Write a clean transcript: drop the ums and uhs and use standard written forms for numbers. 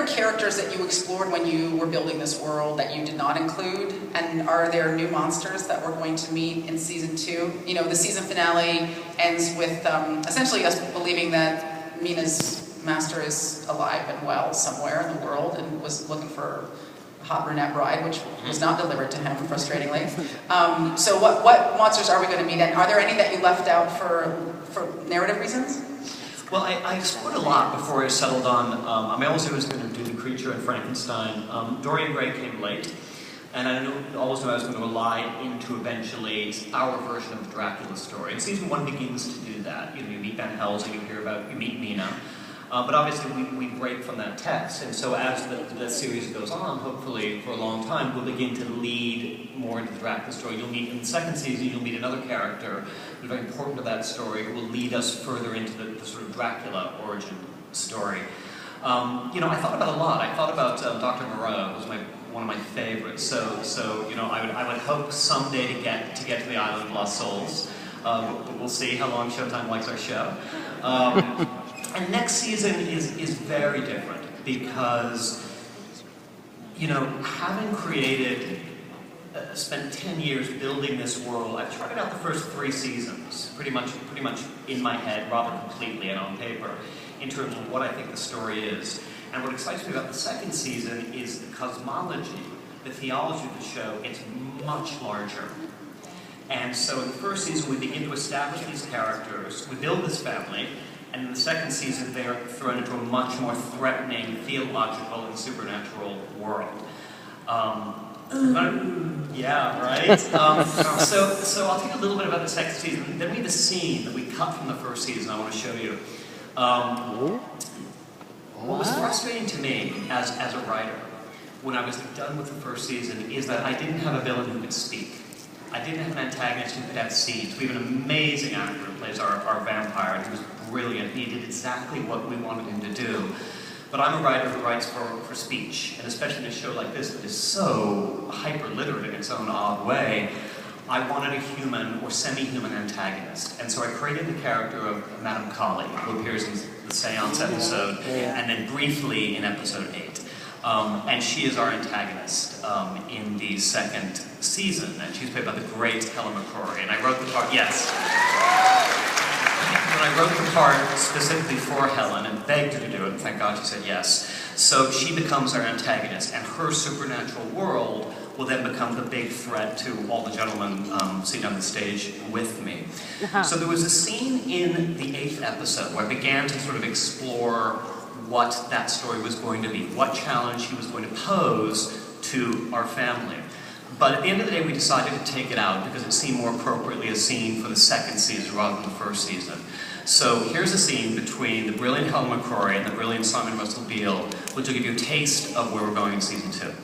there characters that you explored when you were building this world that you did not include? And are there new monsters that we're going to meet in season 2? You know, the season finale ends with essentially us believing that Mina's master is alive and well somewhere in the world and was looking for a hot brunette bride, which was not delivered to him, frustratingly. So what monsters are we going to meet? And are there any that you left out for narrative reasons? Well, I explored a lot before I settled on, I always knew I was going to do the creature in Frankenstein. Dorian Gray came late, and I always knew I was going to rely into eventually our version of the Dracula story. And season 1 begins to do that. You know, you meet Van Helsing, you meet Mina. But obviously we break from that text, and so as the series goes on, hopefully for a long time, we'll begin to lead more into the Dracula story. You'll meet, in the second season, you'll meet another character who's very important to that story, who will lead us further into the sort of Dracula origin story. You know, I thought about a lot. I thought about Dr. Moreau, who's one of my favorites. So you know, I would hope someday to get to the island of Lost Souls. But we'll see how long Showtime likes our show. And next season is very different because, you know, having created, spent 10 years building this world, I've charted out the first 3 seasons, pretty much in my head, rather completely and on paper, in terms of what I think the story is. And what excites me about the second season is the cosmology, the theology of the show gets much larger. And so in the first season, we begin to establish these characters, we build this family, and in the second season, they are thrown into a much more threatening, theological, and supernatural world. Yeah, right? So I'll tell you a little bit about the second season. Then we have a scene that we cut from the first season I want to show you. What was frustrating to me as a writer, when I was done with the first season, is that I didn't have a villain who could speak. I didn't have an antagonist who could have scenes. We have an amazing actor who plays our vampire, and he was brilliant. He did exactly what we wanted him to do. But I'm a writer who writes for speech, and especially in a show like this that is so hyper-literate in its own odd way, I wanted a human or semi-human antagonist. And so I created the character of Madame Kali, who appears in the Seance episode, and then briefly in episode 8. And she is our antagonist in the second season, and she's played by the great Helen McCrory. And I wrote the part, yes. And I wrote the part specifically for Helen and begged her to do it, and thank God she said yes. So she becomes our antagonist, and her supernatural world will then become the big threat to all the gentlemen sitting on the stage with me. So there was a scene in the 8th episode where I began to sort of explore what that story was going to be, what challenge he was going to pose to our family. But at the end of the day, we decided to take it out because it seemed more appropriately a scene for the second season rather than the first season. So here's a scene between the brilliant Helen McCrory and the brilliant Simon Russell Beale, which will give you a taste of where we're going in season 2.